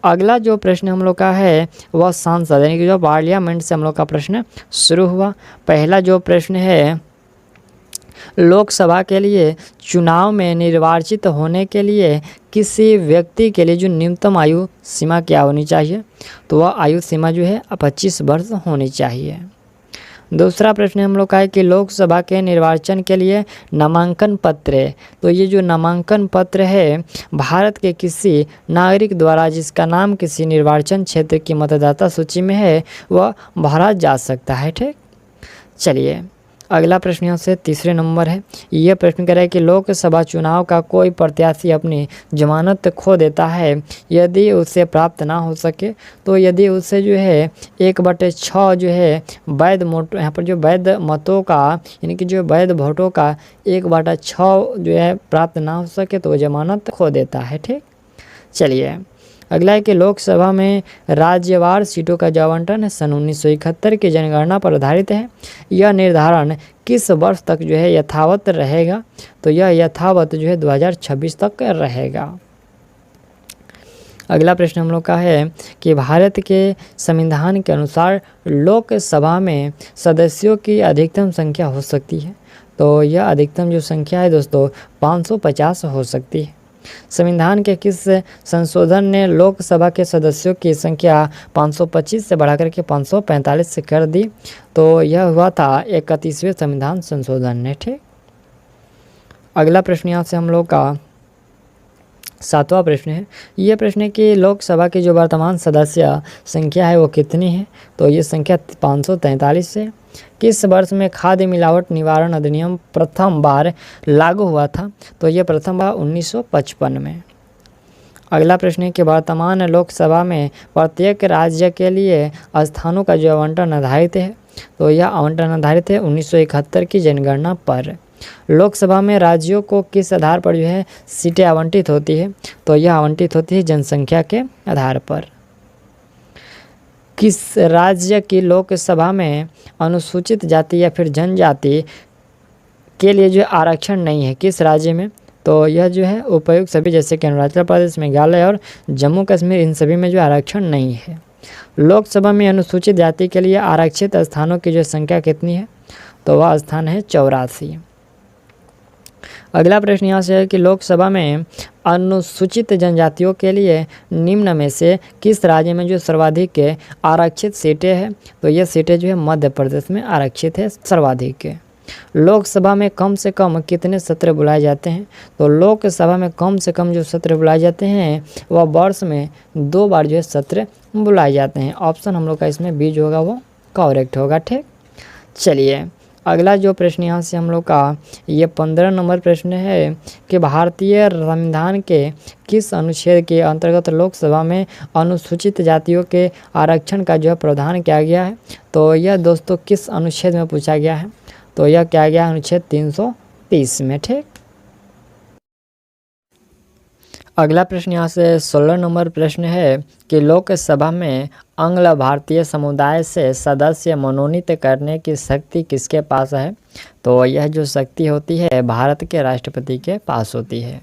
अगला जो प्रश्न हम लोग का है वह सांसद यानी कि जो पार्लियामेंट से हम लोग का प्रश्न शुरू हुआ। पहला जो प्रश्न है, लोकसभा के लिए चुनाव में निर्वाचित होने के लिए किसी व्यक्ति के लिए जो न्यूनतम आयु सीमा क्या होनी चाहिए, तो वह आयु सीमा जो है 25 वर्ष होनी चाहिए। दूसरा प्रश्न हम लोग का है कि लोकसभा के निर्वाचन के लिए नामांकन पत्र, तो ये जो नामांकन पत्र है भारत के किसी नागरिक द्वारा जिसका नाम किसी निर्वाचन क्षेत्र की मतदाता सूची में है वह भरा जा सकता है। ठीक, चलिए अगला प्रश्न यहाँ से तीसरे नंबर है। यह प्रश्न कह रहा है कि लोकसभा चुनाव का कोई प्रत्याशी अपनी जमानत खो देता है यदि उसे प्राप्त ना हो सके, तो यदि उसे जो है 1/6 जो है वैध मोट यहाँ पर जो वैध मतों का यानी कि जो वैध वोटों का 1/6 जो है प्राप्त ना हो सके तो वो जमानत खो देता है। ठीक, चलिए अगला है कि लोकसभा में राज्यवार सीटों का जो आवंटन है सन 1971 की जनगणना पर आधारित है। यह निर्धारण किस वर्ष तक जो है यथावत रहेगा, तो यह यथावत जो है 2026 तक रहेगा। अगला प्रश्न हम लोग का है कि भारत के संविधान के अनुसार लोकसभा में सदस्यों की अधिकतम संख्या हो सकती है, तो यह अधिकतम जो संख्या है दोस्तों 550 हो सकती है। संविधान के किस संशोधन ने लोकसभा के सदस्यों की संख्या 525 से बढ़ाकर के 545 से कर दी, तो यह हुआ था 31वें संविधान संशोधन ने। ठीक, अगला प्रश्न यहाँ से हम लोग का 7वां प्रश्न है। यह प्रश्न है कि लोकसभा की जो वर्तमान सदस्य संख्या है वो कितनी है, तो ये संख्या 543 है। किस वर्ष में खाद्य मिलावट निवारण अधिनियम प्रथम बार लागू हुआ था, तो ये प्रथम बार 1955 में। अगला प्रश्न है कि वर्तमान लोकसभा में प्रत्येक राज्य के लिए स्थानों का जो आवंटन आधारित है, तो यह आवंटन आधारित है 1971 की जनगणना पर। लोकसभा में राज्यों को किस आधार पर जो है सीटें आवंटित होती है, तो यह आवंटित होती है जनसंख्या के आधार पर। किस राज्य की लोकसभा में अनुसूचित जाति या फिर जनजाति के लिए जो आरक्षण नहीं है, किस राज्य में, तो यह जो है उपर्युक्त सभी जैसे कि अरुणाचल प्रदेश, मेघालय और जम्मू कश्मीर, इन सभी में जो आरक्षण नहीं है। लोकसभा में अनुसूचित जाति के लिए आरक्षित स्थानों की जो संख्या कितनी है, तो वह स्थान है 84। अगला प्रश्न यहाँ से है कि लोकसभा में अनुसूचित जनजातियों के लिए निम्न में से किस राज्य में जो सर्वाधिक आरक्षित सीटें हैं, तो ये सीटें जो है मध्य प्रदेश में आरक्षित है सर्वाधिक। लोकसभा में कम से कम कितने सत्र बुलाए जाते हैं, तो लोकसभा में कम से कम जो सत्र बुलाए जाते हैं वह वर्ष में 2 बार जो है सत्र बुलाए जाते हैं। ऑप्शन हम लोग का इसमें बी जो होगा वो करेक्ट होगा। ठीक, चलिए अगला जो प्रश्न यहाँ से हम लोग का ये 15 नंबर प्रश्न है कि भारतीय संविधान के किस अनुच्छेद के अंतर्गत लोकसभा में अनुसूचित जातियों के आरक्षण का जो है प्रावधान किया गया है, तो यह दोस्तों किस अनुच्छेद में पूछा गया है, तो यह क्या गया अनुच्छेद 330 में। ठीक, अगला प्रश्न यहाँ से 16 नंबर प्रश्न है कि लोकसभा में आंग्ल भारतीय समुदाय से सदस्य मनोनीत करने की शक्ति किसके पास है, तो यह जो शक्ति होती है भारत के राष्ट्रपति के पास होती है।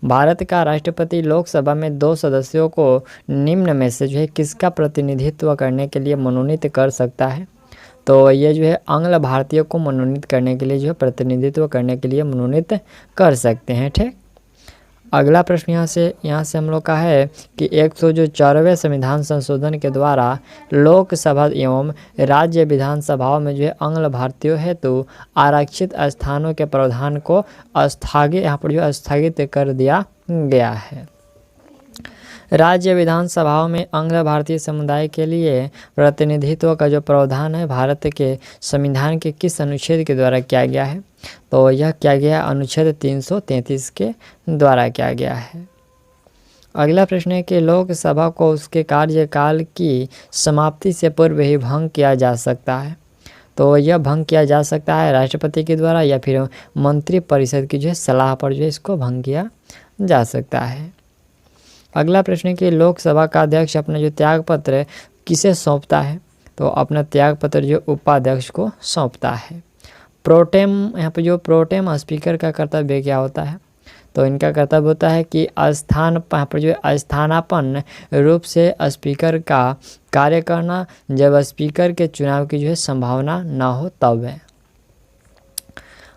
भारत का राष्ट्रपति लोकसभा में 2 सदस्यों को निम्न में से जो है किसका प्रतिनिधित्व करने के लिए मनोनीत कर सकता है, तो ये जो है आंग्ल भारतीय को मनोनीत करने के लिए जो है प्रतिनिधित्व करने के लिए मनोनीत कर सकते हैं। ठीक, अगला प्रश्न यहाँ से हम लोग का है कि 104वें संविधान संशोधन के द्वारा लोकसभा एवं राज्य विधानसभाओं में जो है आंग्ल भारतीयों हेतु आरक्षित स्थानों के प्रावधान को स्थगित यहाँ पर जो स्थगित कर दिया गया है। राज्य विधानसभाओं में आंग्ल भारतीय समुदाय के लिए प्रतिनिधित्व का जो प्रावधान है भारत के संविधान के किस अनुच्छेद के द्वारा किया गया है, तो यह क्या गया अनुच्छेद 333 के द्वारा किया गया है। अगला प्रश्न है कि लोकसभा को उसके कार्यकाल की समाप्ति से पूर्व ही भंग किया जा सकता है, तो यह भंग किया जा सकता है राष्ट्रपति के द्वारा या फिर मंत्रिपरिषद की जो है सलाह पर जो है इसको भंग किया जा सकता है। अगला प्रश्न है कि लोकसभा का अध्यक्ष अपना जो त्यागपत्र किसे सौंपता है, तो अपना त्यागपत्र जो उपाध्यक्ष को सौंपता है। प्रोटेम यहाँ पे जो प्रोटेम स्पीकर का कर्तव्य क्या होता है, तो इनका कर्तव्य होता है कि यहाँ पर जो है स्थानापन्न रूप से स्पीकर का कार्य करना, जब स्पीकर के चुनाव की जो है संभावना ना हो तब है।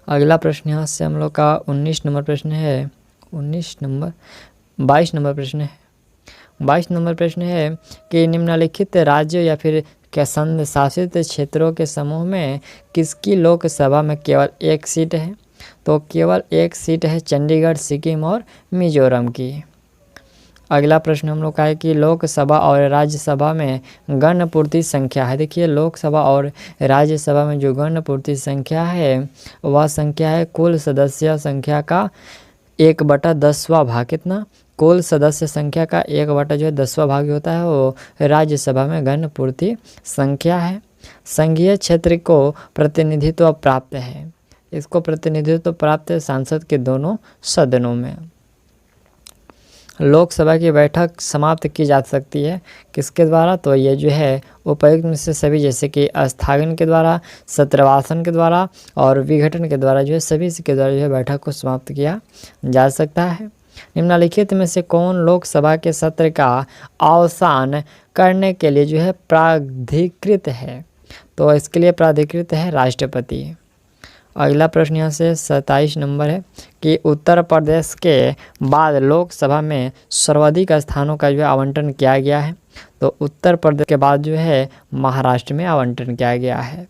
अगला प्रश्न यहाँ से हम लोग का 22 नंबर प्रश्न है 22 नंबर प्रश्न है कि निम्नलिखित राज्य या फिर केंद्र शासित क्षेत्रों के समूह में किसकी लोकसभा में केवल एक सीट है? तो केवल एक सीट है चंडीगढ़, सिक्किम और मिजोरम की। अगला प्रश्न हम लोग का है कि लोकसभा और राज्यसभा में गणपूर्ति संख्या है। देखिए, लोकसभा और राज्यसभा में जो गणपूर्ति संख्या है वह संख्या है कुल सदस्य संख्या का 1/10वां भाग। कितना? कुल सदस्य संख्या का 1/10वां भाग होता है वो राज्यसभा में गणपूर्ति संख्या है। संघीय क्षेत्र को प्रतिनिधित्व प्राप्त है। इसको प्रतिनिधित्व प्राप्त है सांसद के दोनों सदनों में। लोकसभा की बैठक समाप्त की जा सकती है किसके द्वारा? तो ये जो है उपर्युक्त में से सभी, जैसे कि स्थगन के द्वारा, सत्रवासन के द्वारा और विघटन के द्वारा जो है सभी के द्वारा जो है बैठक को समाप्त किया जा सकता है। निम्नलिखित में से कौन लोकसभा के सत्र का अवसान करने के लिए जो है प्राधिकृत है? तो इसके लिए प्राधिकृत है राष्ट्रपति। अगला प्रश्न यहाँ से 27 नंबर है कि उत्तर प्रदेश के बाद लोकसभा में सर्वाधिक स्थानों का जो है आवंटन किया गया है। तो उत्तर प्रदेश के बाद जो है महाराष्ट्र में आवंटन किया गया है।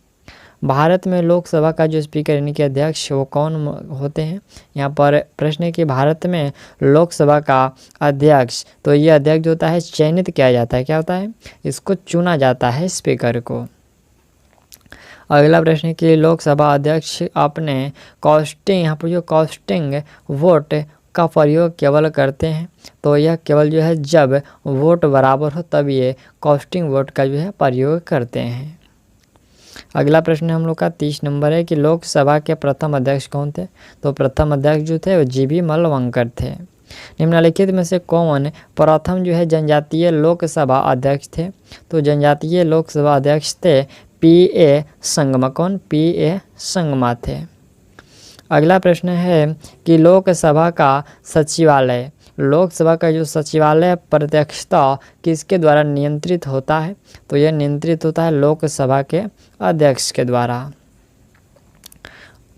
भारत में लोकसभा का जो स्पीकर यानी कि अध्यक्ष वो कौन होते हैं? यहाँ पर प्रश्न है कि भारत में लोकसभा का अध्यक्ष, तो ये अध्यक्ष होता है चयनित किया जाता है। क्या होता है? इसको चुना जाता है स्पीकर को। अगला प्रश्न है कि लोकसभा अध्यक्ष अपने कास्टिंग, यहाँ पर जो कास्टिंग वोट का प्रयोग केवल करते हैं। तो यह केवल जो है जब वोट बराबर हो तब ये कास्टिंग वोट का जो है प्रयोग करते हैं। अगला प्रश्न हम लोग का 30 नंबर है कि लोकसभा के प्रथम अध्यक्ष कौन थे? तो प्रथम अध्यक्ष जो थे वो जीबी मलवंकर थे। निम्नलिखित में से कौन प्रथम जो है जनजातीय लोकसभा अध्यक्ष थे? तो जनजातीय लोकसभा अध्यक्ष थे पी.ए. संगमा। कौन? पी.ए. संगमा थे। अगला प्रश्न है कि लोकसभा का सचिवालय, लोकसभा का जो सचिवालय प्रत्यक्षता किसके द्वारा नियंत्रित होता है? तो यह नियंत्रित होता है लोकसभा के अध्यक्ष के द्वारा।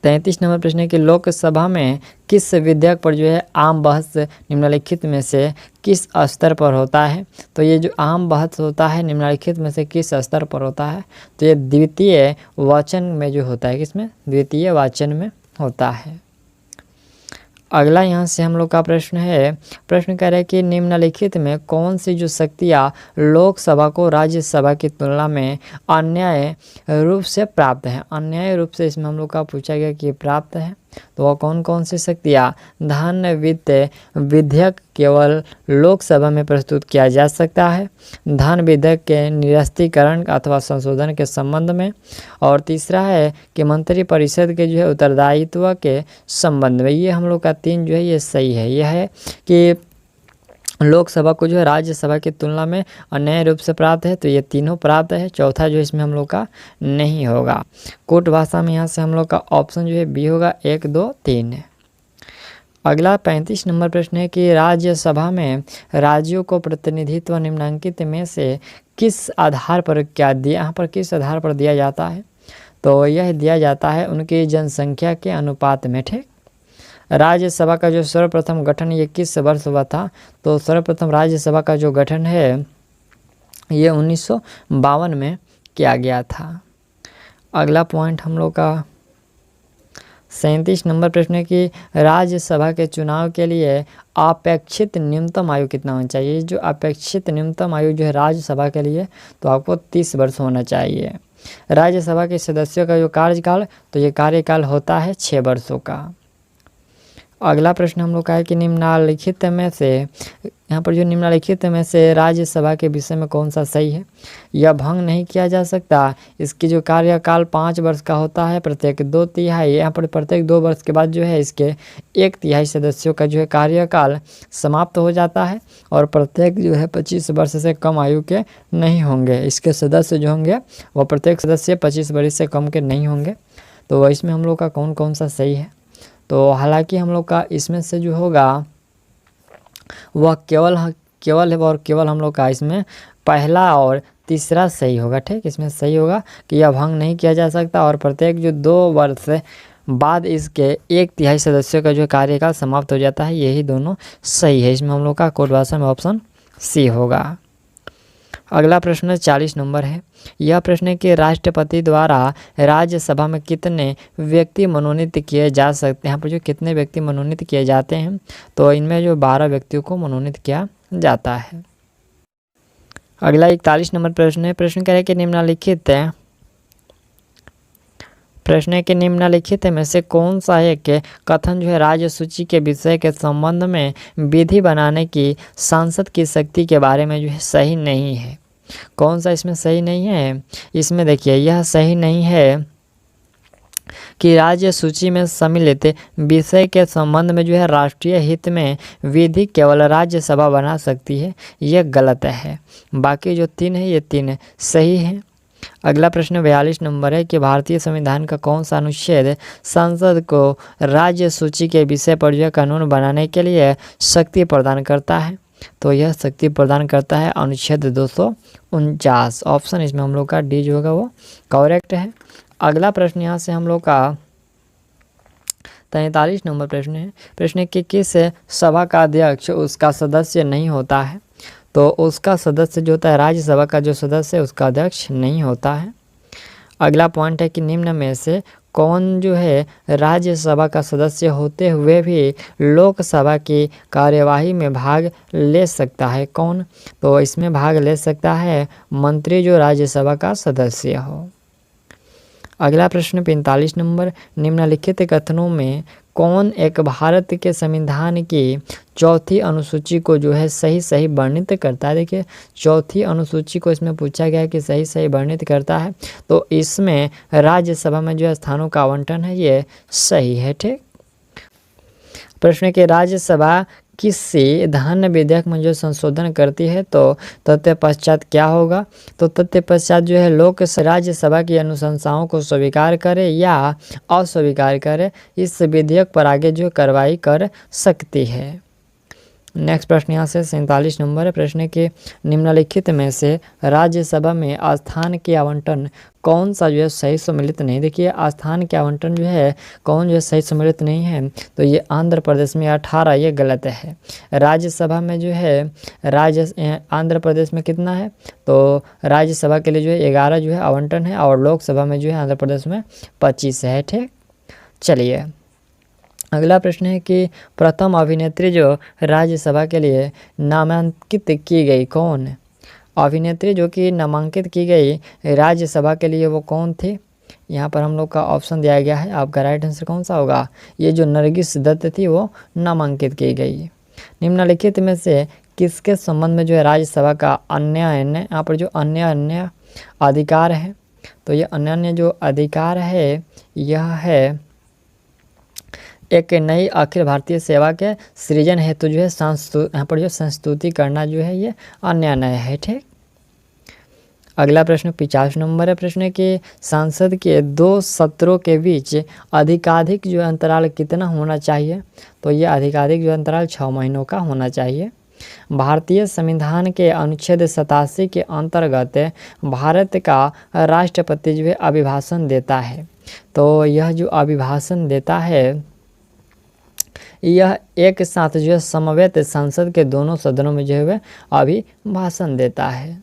33 नंबर प्रश्न है कि लोकसभा में किस विधेयक पर जो है आम बहस निम्नलिखित में से किस स्तर पर होता है? तो ये जो आम बहस होता है निम्नलिखित में से किस स्तर पर होता है? तो ये द्वितीय वाचन में जो होता है, किसमें? द्वितीय वाचन में होता है। अगला यहाँ से हम लोग का प्रश्न है, प्रश्न कह रहे हैं कि निम्नलिखित में कौन सी जो शक्तियाँ लोकसभा को राज्यसभा की तुलना में अन्याय रूप से प्राप्त है? अन्याय रूप से इसमें हम लोग का पूछा गया कि प्राप्त है, तो वह कौन कौन सी शक्तियाँ? धन वित्त विधेयक केवल लोकसभा में प्रस्तुत किया जा सकता है, धन विधेयक के निरस्तीकरण अथवा संशोधन के संबंध में, और तीसरा है कि मंत्रिपरिषद के जो है उत्तरदायित्व के संबंध में। ये हम लोग का 3 जो है ये सही है। यह है कि लोकसभा को जो है राज्यसभा की तुलना में अन्याय रूप से प्राप्त है, तो ये तीनों प्राप्त है। चौथा जो इसमें हम लोग का नहीं होगा। कोट भाषा में यहाँ से हम लोग का ऑप्शन जो है बी होगा, 1, 2, 3। अगला 35 नंबर प्रश्न है कि राज्यसभा में राज्यों को प्रतिनिधित्व निम्नलिखित में से किस आधार पर क्या दिया, यहाँ पर किस आधार पर दिया जाता है? तो यह दिया जाता है उनकी जनसंख्या के अनुपात में। ठीक, राज्यसभा का जो सर्वप्रथम गठन ये किस वर्ष हुआ था? तो सर्वप्रथम राज्यसभा का जो गठन है ये 1952 में किया गया था। अगला पॉइंट हम लोग का 37 नंबर प्रश्न है कि राज्यसभा के चुनाव के लिए अपेक्षित न्यूनतम आयु कितना होना चाहिए? जो अपेक्षित न्यूनतम आयु जो है राज्यसभा के लिए तो आपको 30 वर्ष होना चाहिए। राज्यसभा के सदस्यों का जो कार्यकाल, तो ये कार्यकाल होता है 6 वर्षों का। अगला प्रश्न हम लोग का है कि निम्नलिखित में से, यहाँ पर जो निम्नलिखित में से राज्यसभा के विषय में कौन सा सही है? यह भंग नहीं किया जा सकता। इसकी जो कार्यकाल 5 वर्ष का होता है, प्रत्येक 2/3, यहाँ पर प्रत्येक 2 वर्ष के बाद जो है इसके 1/3 सदस्यों का जो है कार्यकाल समाप्त हो जाता है, और प्रत्येक जो है 25 वर्ष से कम आयु के नहीं होंगे। इसके सदस्य जो होंगे वह प्रत्येक सदस्य 25 वर्ष से कम के नहीं होंगे। तो इसमें हम लोग का कौन कौन सा सही है? तो हालांकि हम लोग का इसमें से जो होगा वह केवल है और केवल हम लोग का इसमें पहला और तीसरा सही होगा। ठीक, इसमें सही होगा कि यह भंग नहीं किया जा सकता और प्रत्येक जो 2 वर्ष बाद इसके 1/3 सदस्यों का जो कार्यकाल समाप्त हो जाता है, यही दोनों सही है। इसमें हम लोग का कोड भाषा में ऑप्शन सी होगा। अगला प्रश्न 40 नंबर है। यह प्रश्न है कि राष्ट्रपति द्वारा राज्यसभा में कितने व्यक्ति मनोनीत किए जा सकते हैं। यहाँ पर जो कितने व्यक्ति मनोनीत किए जाते हैं, तो इनमें जो 12 व्यक्तियों को मनोनीत किया जाता है। अगला 41 नंबर प्रश्न है। प्रश्न कह रहे हैं कि निम्नलिखित में से कौन सा एक कथन जो है राज्य सूची के विषय के संबंध में विधि बनाने की सांसद की शक्ति के बारे में जो है सही नहीं है। कौन सा इसमें सही नहीं है? इसमें देखिए, यह सही नहीं है कि राज्य सूची में सम्मिलित विषय के संबंध में जो है राष्ट्रीय हित में विधि केवल राज्यसभा बना सकती है, यह गलत है। बाकी जो 3 है, ये 3 सही है। अगला प्रश्न 42 नंबर है कि भारतीय संविधान का कौन सा अनुच्छेद संसद को राज्य सूची के विषय पर जो कानून बनाने के लिए शक्ति प्रदान करता है? तो यह शक्ति प्रदान करता है अनुच्छेद 249। ऑप्शन इसमें हम लोग का डी जो होगा वो करेक्ट है। अगला प्रश्न यहाँ से हम लोग का 43 नंबर प्रश्न है। प्रश्न है कि किस सभा का अध्यक्ष उसका सदस्य नहीं होता है? तो उसका सदस्य जो होता है, राज्यसभा का जो सदस्य है उसका अध्यक्ष नहीं होता है। अगला पॉइंट है कि निम्न में से कौन जो है राज्यसभा का सदस्य होते हुए भी लोकसभा की कार्यवाही में भाग ले सकता है? कौन? तो इसमें भाग ले सकता है मंत्री जो राज्यसभा का सदस्य हो। अगला प्रश्न 45 नंबर, निम्नलिखित कथनों में कौन एक भारत के संविधान की 4थी अनुसूची को जो है सही वर्णित करता है? देखिए, 4थी अनुसूची को इसमें पूछा गया है कि सही वर्णित करता है, तो इसमें राज्यसभा में जो है स्थानों का आवंटन है, ये सही है। ठीक, प्रश्न के राज्यसभा किसी धान्य विधेयक में जो संशोधन करती है, तो तत्पश्चात क्या होगा? तो तत्पश्चात जो है लोक राज्यसभा की अनुशंसाओं को स्वीकार करे या अस्वीकार करे, इस विधेयक पर आगे जो कार्रवाई कर सकती है। नेक्स्ट प्रश्न यहाँ से 47 नंबर है। प्रश्न के निम्नलिखित में से राज्यसभा में स्थान के आवंटन कौन सा जो है सही सम्मिलित नहीं? देखिए, स्थान के आवंटन जो है कौन जो है सही सम्मिलित नहीं है, तो ये आंध्र प्रदेश में 18, ये गलत है। राज्यसभा में जो है आंध्र प्रदेश में कितना है? तो राज्यसभा के लिए जो है 11 जो है आवंटन है और लोकसभा में जो है आंध्र प्रदेश में 25 है। ठीक, चलिए अगला प्रश्न है कि प्रथम अभिनेत्री जो राज्यसभा के लिए नामांकित की गई, कौन? अभिनेत्री जो कि नामांकित की गई राज्यसभा के लिए वो कौन थी? यहाँ पर हम लोग का ऑप्शन दिया गया है, आपका राइट आंसर कौन सा होगा? ये जो नरगिस दत्त थी वो नामांकित की गई। निम्नलिखित में से किसके संबंध में जो है राज्यसभा का अन्य यहाँ पर जो अन्य अधिकार है, तो ये अन्य जो अधिकार है यह है एक नई अखिल भारतीय सेवा के सृजन हेतु जो है यहाँ पर जो संस्तुति करना जो है ये अन्य है। ठीक, अगला प्रश्न 50 नंबर है। प्रश्न है कि संसद के 2 सत्रों के बीच अधिकाधिक जो अंतराल कितना होना चाहिए? तो ये अधिकाधिक जो अंतराल 6 महीनों का होना चाहिए। भारतीय संविधान के अनुच्छेद 87 के अंतर्गत भारत का राष्ट्रपति जो है अभिभाषण देता है, तो यह जो अभिभाषण देता है यह एक साथ जो है समवेत संसद के दोनों सदनों में जो है अभिभाषण देता है।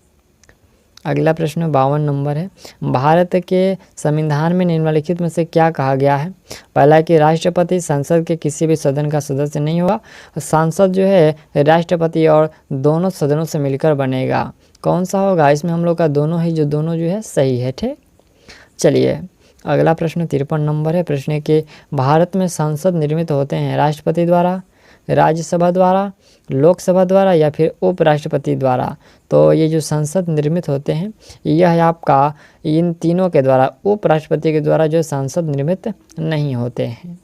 अगला प्रश्न 52 नंबर है। भारत के संविधान में निम्नलिखित में से क्या कहा गया है? पहला कि राष्ट्रपति संसद के किसी भी सदन का सदस्य नहीं होगा, सांसद जो है राष्ट्रपति और दोनों सदनों से मिलकर बनेगा। कौन सा होगा? इसमें हम लोग का दोनों जो है सही है। ठीक, चलिए अगला प्रश्न 53 नंबर है। प्रश्न है कि भारत में संसद निर्मित होते हैं राष्ट्रपति द्वारा, राज्यसभा द्वारा, लोकसभा द्वारा या फिर उपराष्ट्रपति द्वारा? तो ये जो संसद निर्मित होते हैं यह है आपका इन तीनों के द्वारा, उपराष्ट्रपति के द्वारा जो संसद निर्मित नहीं होते हैं।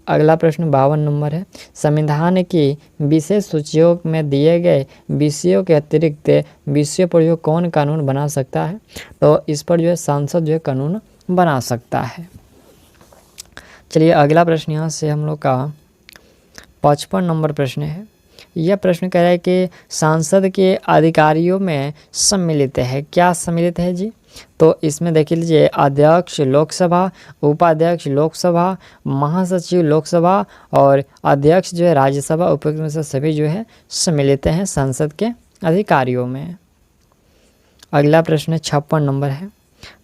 अगला प्रश्न 52 नंबर है। संविधान की विशेष सूचियों में दिए गए विषयों के अतिरिक्त विषयों पर जो कौन कानून बना सकता है? तो इस पर जो है सांसद जो है कानून बना सकता है। चलिए अगला प्रश्न यहाँ से हम लोग का 55 नंबर प्रश्न है। यह प्रश्न कह रहा है कि सांसद के अधिकारियों में सम्मिलित है, क्या सम्मिलित है जी? तो इसमें देख लीजिए अध्यक्ष लोकसभा, उपाध्यक्ष लोकसभा, महासचिव लोकसभा और अध्यक्ष जो है राज्यसभा, उपयुक्त में से सभी जो है सम्मिलित हैं संसद के अधिकारियों में। अगला प्रश्न 56 नंबर है।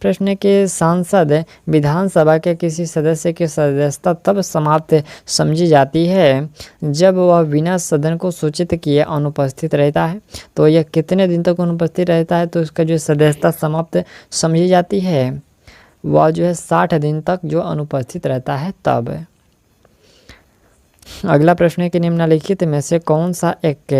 प्रश्न है कि सांसद विधानसभा के किसी सदस्य की सदस्यता तब समाप्त समझी जाती है जब वह बिना सदन को सूचित किए अनुपस्थित रहता है। तो यह कितने दिन तक अनुपस्थित रहता है? तो इसका जो सदस्यता समाप्त समझी जाती है वह जो है 60 दिन तक जो अनुपस्थित रहता है तब। अगला प्रश्न है कि निम्नलिखित में से कौन सा एक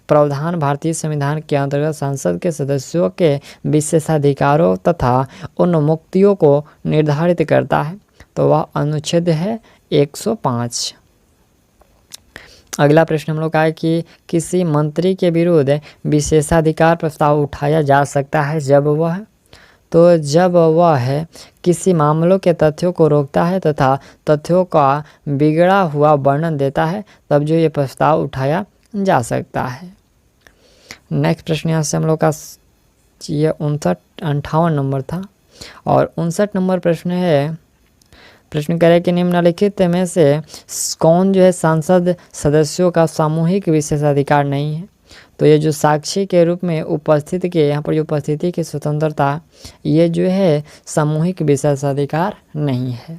प्रावधान भारतीय संविधान के अंतर्गत संसद के सदस्यों के विशेषाधिकारों तथा उन मुक्तियों को निर्धारित करता है? तो वह अनुच्छेद है 105। अगला प्रश्न हम लोग का है कि किसी मंत्री के विरुद्ध विशेषाधिकार प्रस्ताव उठाया जा सकता है जब वह किसी मामलों के तथ्यों को रोकता है तथा तथ्यों का बिगड़ा हुआ वर्णन देता है, तब जो ये प्रस्ताव उठाया जा सकता है। नेक्स्ट प्रश्न यहाँ से हम लोग का ये 58 नंबर था और 59 नंबर प्रश्न है। प्रश्न कह रहे हैं कि निम्नलिखित में से कौन जो है सांसद सदस्यों का सामूहिक विशेषाधिकार नहीं है? तो ये जो साक्षी के रूप में उपस्थित के यहाँ पर जो उपस्थिति की स्वतंत्रता, ये जो है सामूहिक विशेषाधिकार नहीं है।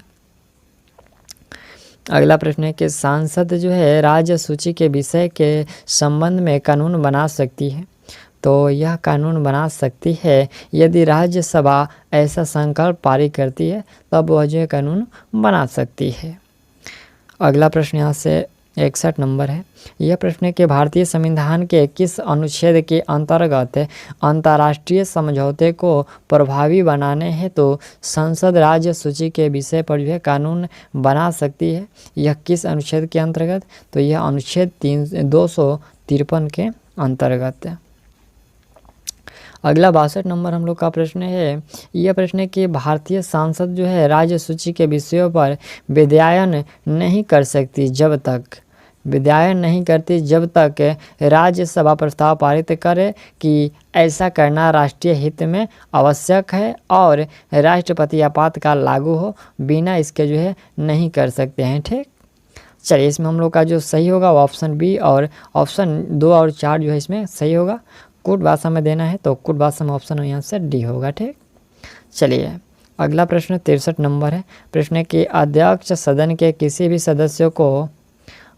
अगला प्रश्न है कि सांसद जो है राज्य सूची के विषय के संबंध में कानून बना सकती है। तो यह कानून बना सकती है यदि राज्यसभा ऐसा संकल्प पारित करती है, तब वह जो है कानून बना सकती है। अगला प्रश्न यहाँ से 61 नंबर है। यह प्रश्न है कि भारतीय संविधान के किस अनुच्छेद के अंतर्गत अंतर्राष्ट्रीय समझौते को प्रभावी बनाने हेतु संसद राज्य सूची के विषय पर जो है कानून बना सकती है? यह किस अनुच्छेद के अंतर्गत? तो यह अनुच्छेद 253 के अंतर्गत है। अगला 62 नंबर हम लोग का प्रश्न है। यह प्रश्न है कि भारतीय सांसद जो है राज्य सूची के विषयों पर विधायन नहीं कर सकती जब तक राज्यसभा प्रस्ताव पारित करे कि ऐसा करना राष्ट्रीय हित में आवश्यक है और राष्ट्रपति आपातकाल लागू हो, बिना इसके जो है नहीं कर सकते हैं। ठीक, चलिए इसमें हम लोग का जो सही होगा वो ऑप्शन बी और ऑप्शन 2 और 4 जो है इसमें सही होगा। कूट भाषा में देना है तो कूट भाषा में ऑप्शन यहाँ से डी होगा। ठीक, चलिए अगला प्रश्न 63 नंबर है। प्रश्न है कि अध्यक्ष सदन के किसी भी सदस्य को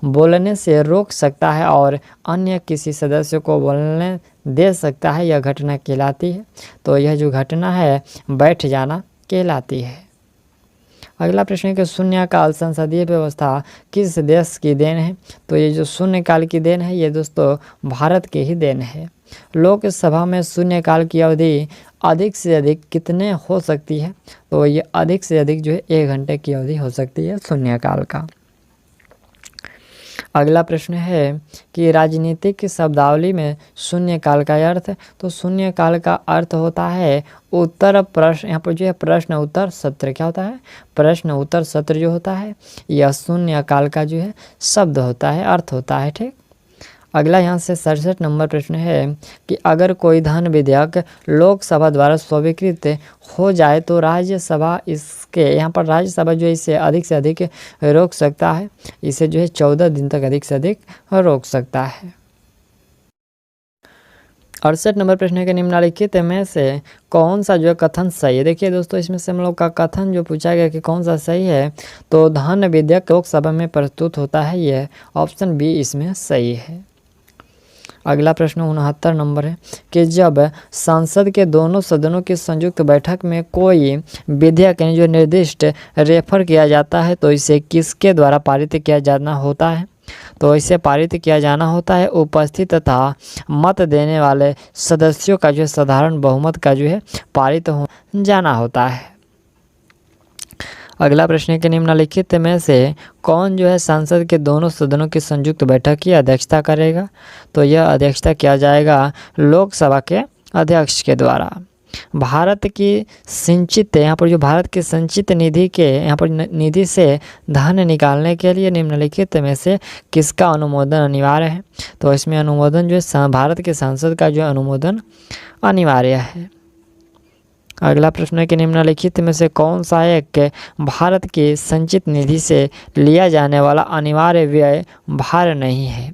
बोलने से रोक सकता है और अन्य किसी सदस्य को बोलने दे सकता है, यह घटना कहलाती है? तो यह जो घटना है बैठ जाना कहलाती है। अगला प्रश्न है कि शून्यकाल संसदीय व्यवस्था किस देश की देन है? तो ये जो शून्यकाल की देन है ये दोस्तों भारत की ही देन है। लोकसभा में शून्यकाल की अवधि अधिक से अधिक कितने हो सकती है? तो ये अधिक से अधिक जो है 1 घंटे की अवधि हो सकती है शून्यकाल का। अगला प्रश्न है कि राजनीतिक शब्दावली में शून्यकाल का अर्थ? तो शून्यकाल का अर्थ होता है उत्तर प्रश्न, यहाँ पर जो है प्रश्न उत्तर सत्र। क्या होता है? प्रश्न उत्तर सत्र जो होता है यह शून्यकाल का जो है शब्द होता है, अर्थ होता है। ठीक, अगला यहाँ से 67 नंबर प्रश्न है कि अगर कोई धन विधेयक लोकसभा द्वारा स्वीकृत हो जाए तो राज्यसभा इसके, यहाँ पर राज्यसभा जो है इसे अधिक से अधिक रोक सकता है, इसे जो है 14 दिन तक अधिक से अधिक रोक सकता है। 68 नंबर प्रश्न है कि निम्नलिखित में से कौन सा जो है कथन सही है? देखिए दोस्तों इसमें से हम लोग का कथन जो पूछा गया कि कौन सा सही है, तो धन विधेयक लोकसभा में प्रस्तुत होता है, यह ऑप्शन बी इसमें सही है। अगला प्रश्न 69 नंबर है कि जब संसद के दोनों सदनों की संयुक्त बैठक में कोई विधेयक यानी जो निर्दिष्ट रेफर किया जाता है तो इसे किसके द्वारा पारित किया जाना होता है? तो इसे पारित किया जाना होता है उपस्थित तथा मत देने वाले सदस्यों का जो साधारण बहुमत का जो है पारित हो जाना होता है। अगला प्रश्न है कि निम्नलिखित में से कौन जो है संसद के दोनों सदनों की संयुक्त बैठक की अध्यक्षता करेगा? तो यह अध्यक्षता किया जाएगा लोकसभा के अध्यक्ष के द्वारा। भारत की संचित, यहाँ पर जो भारत की संचित निधि के यहाँ पर निधि से धन निकालने के लिए निम्नलिखित में से किसका अनुमोदन अनिवार्य है? तो इसमें अनुमोदन जो है भारत के संसद का जो अनुमोदन अनिवार्य है। अगला प्रश्न है कि निम्नलिखित में से कौन सा एक भारत की संचित निधि से लिया जाने वाला अनिवार्य व्यय भार नहीं है?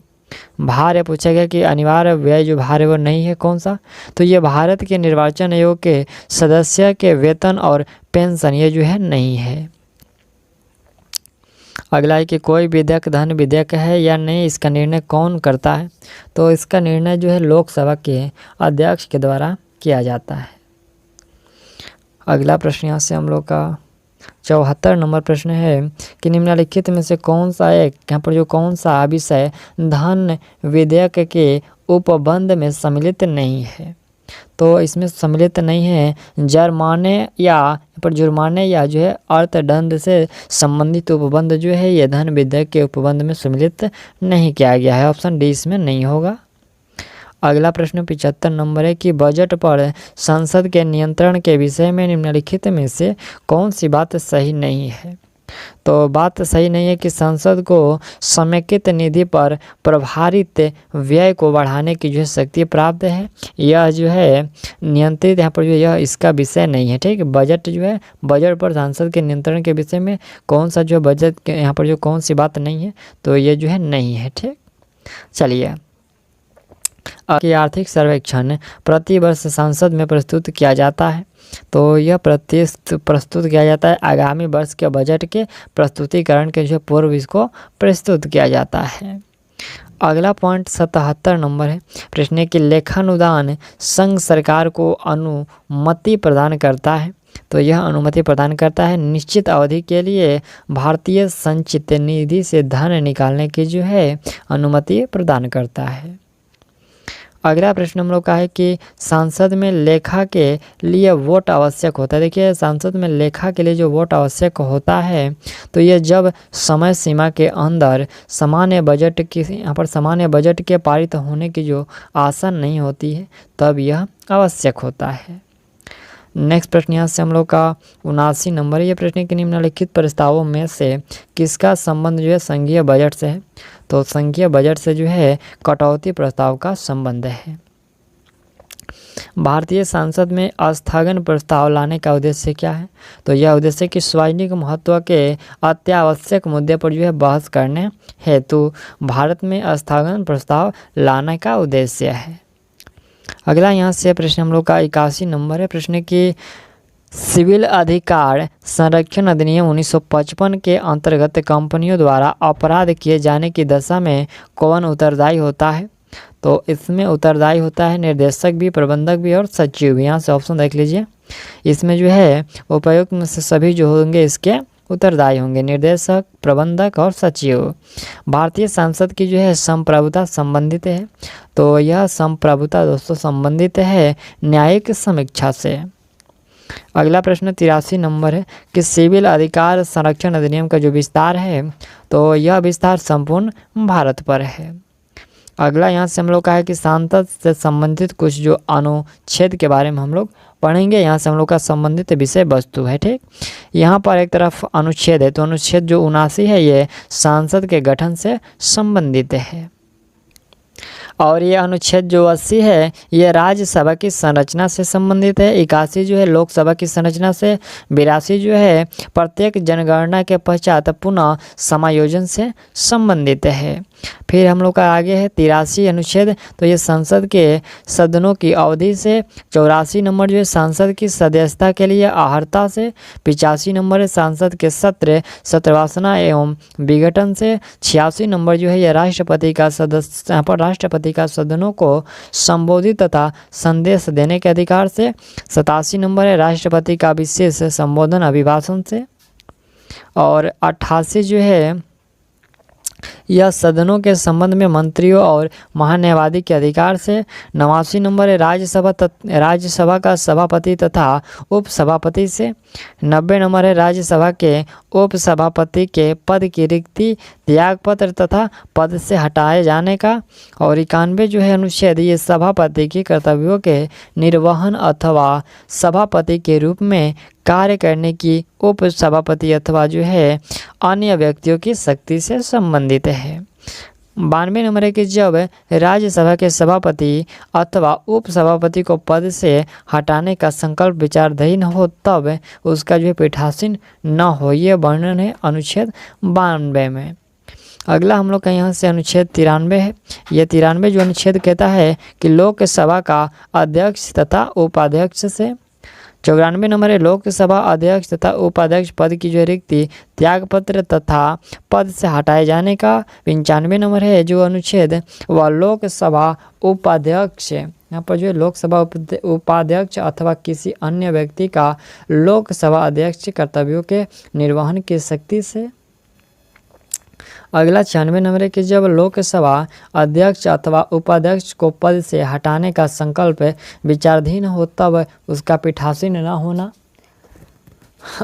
भार पूछा गया कि अनिवार्य व्यय जो भार है वो नहीं है, कौन सा? तो ये भारत के निर्वाचन आयोग के सदस्य के वेतन और पेंशन ये जो है नहीं है। अगला है कि कोई विधेयक धन विधेयक है या नहीं, इसका निर्णय कौन करता है? तो इसका निर्णय जो है लोकसभा के अध्यक्ष के द्वारा किया जाता है। अगला प्रश्न यहाँ से हम लोग का 74 नंबर प्रश्न है कि निम्नलिखित में से कौन सा एक यहाँ पर जो कौन सा विषय धन विधेयक के उपबंध में सम्मिलित नहीं है? तो इसमें सम्मिलित नहीं है जुर्माने या जो है अर्थदंड से संबंधित उपबंध जो है ये धन विधेयक के उपबंध में सम्मिलित नहीं किया गया है। ऑप्शन डी इसमें नहीं होगा। अगला प्रश्न 75 नंबर है कि बजट पर संसद के नियंत्रण के विषय में निम्नलिखित में से कौन सी बात सही नहीं है? तो बात सही नहीं है कि संसद को समेकित निधि पर प्रभारित व्यय को बढ़ाने की जो है शक्ति प्राप्त है। यह जो है नियंत्रित यहाँ पर जो यह इसका विषय नहीं है। ठीक, बजट जो है बजट पर संसद के नियंत्रण के विषय में कौन सा जो बजट के यहाँ पर जो कौन सी बात नहीं है, तो ये जो है नहीं है। ठीक, चलिए कि आर्थिक सर्वेक्षण प्रति वर्ष संसद में प्रस्तुत किया जाता है। तो यह प्रस्तुत किया जाता है आगामी वर्ष के बजट के प्रस्तुतिकरण के जो पूर्व इसको प्रस्तुत किया जाता है। अगला पॉइंट 77 नंबर है। प्रश्न है कि लेखानुदान संघ सरकार को अनुमति प्रदान करता है। तो यह अनुमति प्रदान करता है निश्चित अवधि के लिए भारतीय संचित निधि से धन निकालने की जो है अनुमति प्रदान करता है। अगला प्रश्न हम लोग का है कि संसद में लेखा के लिए वोट आवश्यक होता है। देखिए संसद में लेखा के लिए जो वोट आवश्यक होता है तो ये जब समय सीमा के अंदर सामान्य बजट के पारित होने की जो आशा नहीं होती है तब यह आवश्यक होता है। नेक्स्ट प्रश्न यहाँ से हम लोग का 79 नंबर है। ये प्रश्न के निम्नलिखित प्रस्तावों में से किसका संबंध जो है संघीय बजट से है? तो संघीय बजट से जो है कटौती प्रस्ताव का संबंध है। भारतीय संसद में स्थगन प्रस्ताव लाने का उद्देश्य क्या है? तो यह उद्देश्य कि सार्वजनिक महत्व के अत्यावश्यक मुद्दे पर जो है बहस करने हेतु भारत में स्थगन प्रस्ताव लाने का उद्देश्य है। अगला यहाँ से प्रश्न हम लोग का 81 नंबर है। प्रश्न की सिविल अधिकार संरक्षण अधिनियम 1955 के अंतर्गत कंपनियों द्वारा अपराध किए जाने की दशा में कौन उत्तरदायी होता है? तो इसमें उत्तरदायी होता है निर्देशक भी, प्रबंधक भी और सचिव भी। यहाँ से ऑप्शन देख लीजिए। इसमें जो है उपायुक्त में से सभी जो होंगे इसके उत्तरदायी होंगे, निर्देशक, प्रबंधक और सचिव। भारतीय संसद की जो है संप्रभुता संबंधित है। तो यह संप्रभुता दोस्तों संबंधित है न्यायिक समीक्षा से। अगला प्रश्न 83 नंबर है कि सिविल अधिकार संरक्षण अधिनियम का जो विस्तार है तो यह विस्तार संपूर्ण भारत पर है। अगला यहाँ से हम लोग का है कि संसद से संबंधित कुछ जो अनुच्छेद के बारे में हम लोग पढ़ेंगे। यहाँ से हम लोग का संबंधित विषय वस्तु है। ठीक, यहाँ पर एक तरफ अनुच्छेद है तो अनुच्छेद जो 79 है ये संसद के गठन से संबंधित है और ये अनुच्छेद जो 80 है ये राज्यसभा की संरचना से संबंधित है। 81 जो है लोकसभा की संरचना से। 82 जो है प्रत्येक जनगणना के पश्चात पुनः समायोजन से संबंधित है। फिर हम लोग का आगे है 83 अनुच्छेद तो ये संसद के सदनों की अवधि से। 84 नंबर जो है संसद की सदस्यता के लिए अर्हता से। 85 नंबर है संसद के सत्रवासना एवं विघटन से। 86 नंबर जो है ये राष्ट्रपति का सदस्य यहाँ पर राष्ट्रपति का सदनों को संबोधित तथा संदेश देने के अधिकार से। 87 नंबर है राष्ट्रपति का विशेष संबोधन अभिभाषण से। और 88 जो है यह सदनों के संबंध में मंत्रियों और महान्यायवादी के अधिकार से। 89 नंबर है राज्यसभा का सभापति तथा उपसभापति से। 90 नंबर है राज्यसभा के उपसभापति के पद की रिक्ति त्यागपत्र तथा पद से हटाए जाने का। और 91 जो है अनुच्छेद ये सभापति की कर्तव्यों के निर्वहन अथवा सभापति के रूप में कार्य करने की उप सभापति अथवा जो है अन्य व्यक्तियों की शक्ति से संबंधित है। 92 नंबर है कि जब राज्यसभा के सभापति अथवा उप सभापति को पद से हटाने का संकल्प विचाराधीन हो तब उसका जो है पीठासीन न हो, ये वर्णन है अनुच्छेद 92 में। अगला हम लोग का यहाँ से अनुच्छेद 93 है। यह 93 जो अनुच्छेद कहता है कि लोकसभा का अध्यक्ष तथा उपाध्यक्ष से। 94 नंबर है लोकसभा अध्यक्ष तथा उपाध्यक्ष पद की जो रिक्ति त्यागपत्र तथा पद से हटाए जाने का। 95 नंबर है जो अनुच्छेद वह लोकसभा उपाध्यक्ष, यहाँ पर जो है लोकसभा उपाध्यक्ष अथवा किसी अन्य व्यक्ति का लोकसभा अध्यक्ष कर्तव्यों के निर्वहन की शक्ति से। अगला 96 नंबर है कि जब लोकसभा अध्यक्ष अथवा उपाध्यक्ष को पद से हटाने का संकल्प विचाराधीन हो तब उसका पीठासीन न होना।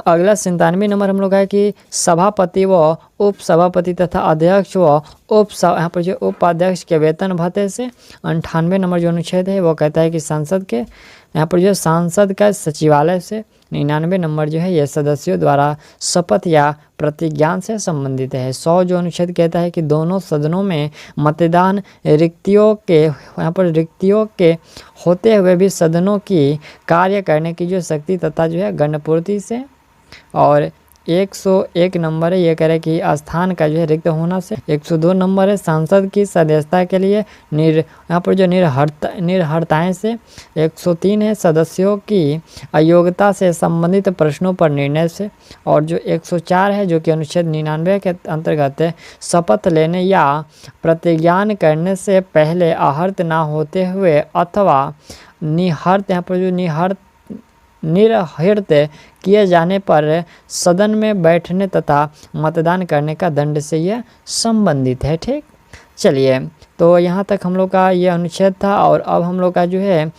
अगला 97 नंबर हम लोग है कि सभापति व उपसभापति तथा अध्यक्ष व यहाँ पर जो उपाध्यक्ष के वेतन भत्ते से। 98 नंबर जो अनुच्छेद है वो कहता है कि संसद के, यहाँ पर जो सांसद का सचिवालय से। 99 नंबर जो है ये सदस्यों द्वारा शपथ या प्रतिज्ञान से संबंधित है। 100 जो अनुच्छेद कहता है कि दोनों सदनों में मतदान रिक्तियों के होते हुए भी सदनों की कार्य करने की जो शक्ति तथा जो है गणपूर्ति से। और 101 नंबर है ये कह रहे हैं कि स्थान का जो है रिक्त होना से। 102 नंबर है सांसद की सदस्यता के लिए यहाँ पर जो निर्हरताएँ से। 103 है सदस्यों की अयोग्यता से संबंधित प्रश्नों पर निर्णय से। और जो 104 है जो कि अनुच्छेद 99 के अंतर्गत शपथ लेने या प्रतिज्ञान करने से पहले आहर्त ना होते हुए अथवा निहर्त, यहाँ पर जो निर्हृत किए जाने पर सदन में बैठने तथा मतदान करने का दंड से यह संबंधित है। ठीक, चलिए तो यहाँ तक हम लोग का ये अनुच्छेद था। और अब हम लोग का जो है